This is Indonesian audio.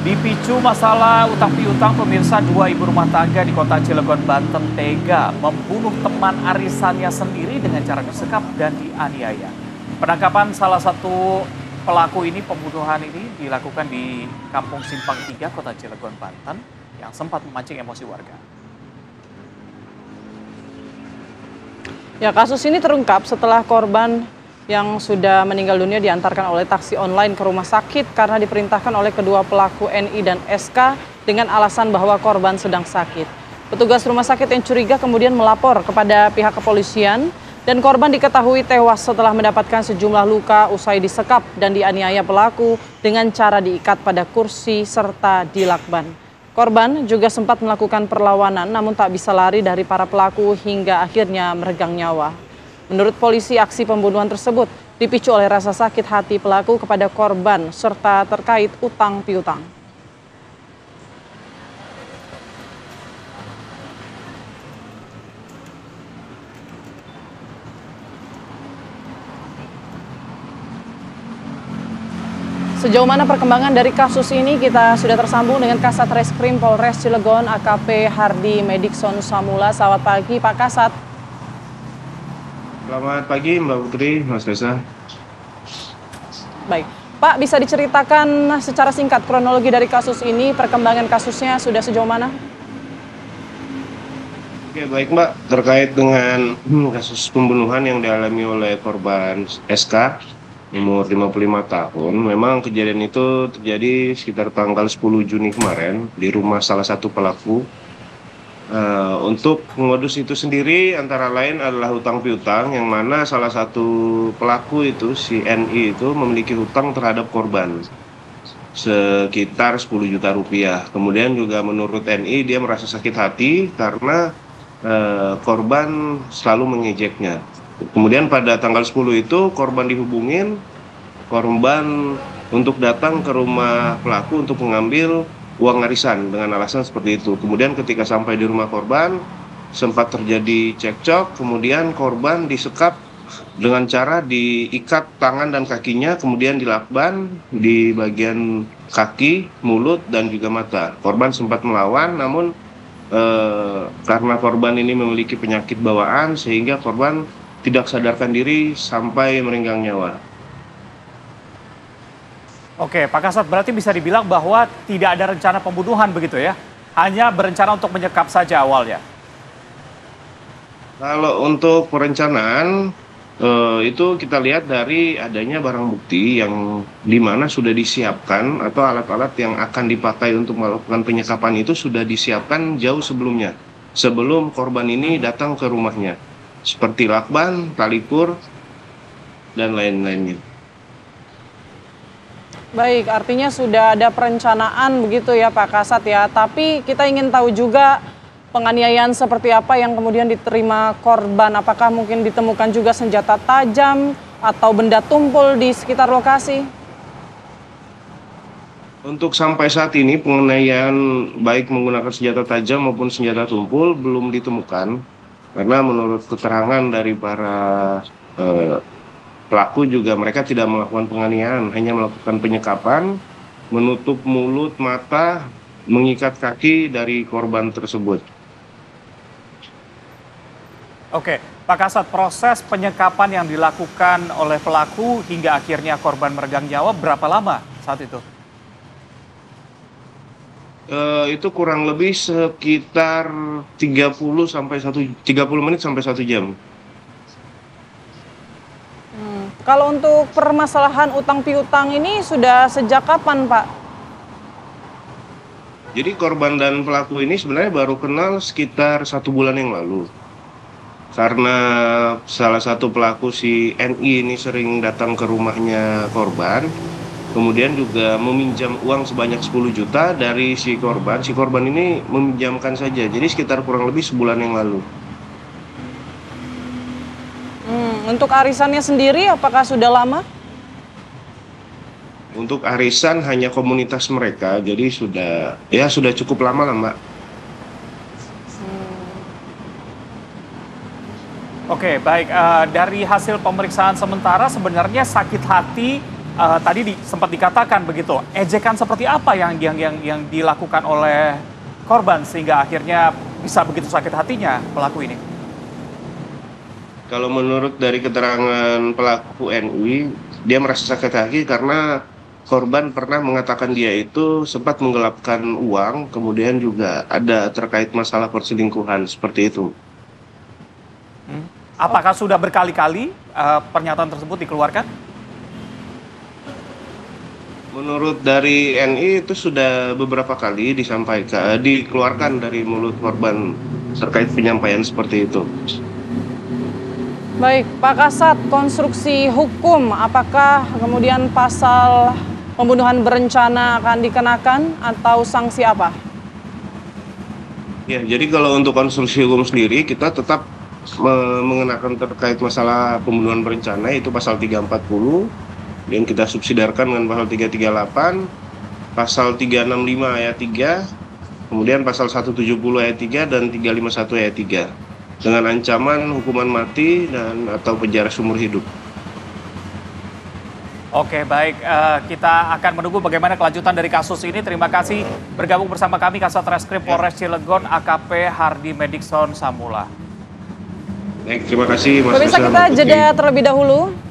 Dipicu masalah utang piutang, pemirsa, dua ibu rumah tangga di kota Cilegon, Banten tega membunuh teman arisannya sendiri dengan cara disekap dan dianiaya. Penangkapan salah satu pelaku ini, pembunuhan ini dilakukan di Kampung Simpang 3, kota Cilegon, Banten, yang sempat memancing emosi warga. Ya, kasus ini terungkap setelah korban yang sudah meninggal dunia diantarkan oleh taksi online ke rumah sakit karena diperintahkan oleh kedua pelaku NI dan SK dengan alasan bahwa korban sedang sakit. Petugas rumah sakit yang curiga kemudian melapor kepada pihak kepolisian dan korban diketahui tewas setelah mendapatkan sejumlah luka usai disekap dan dianiaya pelaku dengan cara diikat pada kursi serta dilakban. Korban juga sempat melakukan perlawanan namun tak bisa lari dari para pelaku hingga akhirnya meregang nyawa. Menurut polisi, aksi pembunuhan tersebut dipicu oleh rasa sakit hati pelaku kepada korban serta terkait utang piutang. Sejauh mana perkembangan dari kasus ini, kita sudah tersambung dengan Kasat Reskrim Polres Cilegon AKP Hardy Medikson Samula. Selamat pagi Pak Kasat. Selamat pagi Mbak Putri, Mas Reza. Baik, Pak, bisa diceritakan secara singkat kronologi dari kasus ini, perkembangan kasusnya sudah sejauh mana? Oke, baik Mbak, terkait dengan kasus pembunuhan yang dialami oleh korban SK umur 55 tahun, memang kejadian itu terjadi sekitar tanggal 10 Juni kemarin di rumah salah satu pelaku. Untuk modus itu sendiri antara lain adalah hutang piutang, yang mana salah satu pelaku itu, si NI itu memiliki hutang terhadap korban sekitar 10 juta rupiah. Kemudian juga menurut NI dia merasa sakit hati karena korban selalu mengejeknya. Kemudian pada tanggal 10 itu korban dihubungin, korban untuk datang ke rumah pelaku untuk mengambil uang arisan dengan alasan seperti itu. Kemudian ketika sampai di rumah korban sempat terjadi cekcok, kemudian korban disekap dengan cara diikat tangan dan kakinya, kemudian dilakban di bagian kaki, mulut, dan juga mata. Korban sempat melawan, namun karena korban ini memiliki penyakit bawaan sehingga korban tidak sadarkan diri sampai meninggal nyawa. Oke, Pak Kasat, berarti bisa dibilang bahwa tidak ada rencana pembunuhan begitu ya? Hanya berencana untuk menyekap saja awalnya? Kalau untuk perencanaan, itu kita lihat dari adanya barang bukti yang dimana sudah disiapkan atau alat-alat yang akan dipakai untuk melakukan penyekapan itu sudah disiapkan jauh sebelumnya. Sebelum korban ini datang ke rumahnya. Seperti lakban, tali kur, dan lain-lainnya. Baik, artinya sudah ada perencanaan begitu ya Pak Kasat ya. Tapi kita ingin tahu juga penganiayaan seperti apa yang kemudian diterima korban. Apakah mungkin ditemukan juga senjata tajam atau benda tumpul di sekitar lokasi? Untuk sampai saat ini penganiayaan baik menggunakan senjata tajam maupun senjata tumpul belum ditemukan. Karena menurut keterangan dari para pelaku juga mereka tidak melakukan penganiayaan, hanya melakukan penyekapan, menutup mulut, mata, mengikat kaki dari korban tersebut. Oke, Pak Kasat, proses penyekapan yang dilakukan oleh pelaku hingga akhirnya korban meregang nyawa berapa lama saat itu? Itu kurang lebih sekitar 30 menit sampai 1 jam. Kalau untuk permasalahan utang piutang ini sudah sejak kapan, Pak? Jadi korban dan pelaku ini sebenarnya baru kenal sekitar 1 bulan yang lalu. Karena salah satu pelaku si NI ini sering datang ke rumahnya korban, kemudian juga meminjam uang sebanyak 10 juta dari si korban. Si korban ini meminjamkan saja, jadi sekitar kurang lebih sebulan yang lalu. Untuk arisannya sendiri apakah sudah lama? Untuk arisan hanya komunitas mereka, jadi sudah cukup lama lah Mbak. Oke, baik. Dari hasil pemeriksaan sementara sebenarnya sakit hati sempat dikatakan begitu, ejekan seperti apa yang dilakukan oleh korban sehingga akhirnya bisa begitu sakit hatinya pelaku ini? Kalau menurut dari keterangan pelaku NI, dia merasa sakit hati karena korban pernah mengatakan dia itu sempat menggelapkan uang, kemudian juga ada terkait masalah perselingkuhan seperti itu. Apakah sudah berkali-kali pernyataan tersebut dikeluarkan? Menurut dari NI itu sudah beberapa kali dikeluarkan dari mulut korban terkait penyampaian seperti itu. Baik, Pak Kasat, konstruksi hukum, apakah kemudian pasal pembunuhan berencana akan dikenakan atau sanksi apa? Ya, jadi kalau untuk konstruksi hukum sendiri kita tetap mengenakan terkait masalah pembunuhan berencana itu pasal 340 yang kita subsidiarkan dengan pasal 338, pasal 365 ayat 3, kemudian pasal 170 ayat 3 dan 351 ayat 3 dengan ancaman hukuman mati dan atau penjara seumur hidup. Oke, baik. Kita akan menunggu bagaimana kelanjutan dari kasus ini. Terima kasih bergabung bersama kami Kasat Reskrim Polres Cilegon AKP Hardy Medikson Samula. Baik, terima kasih Mas. Pemirsa, kita jeda terlebih dahulu.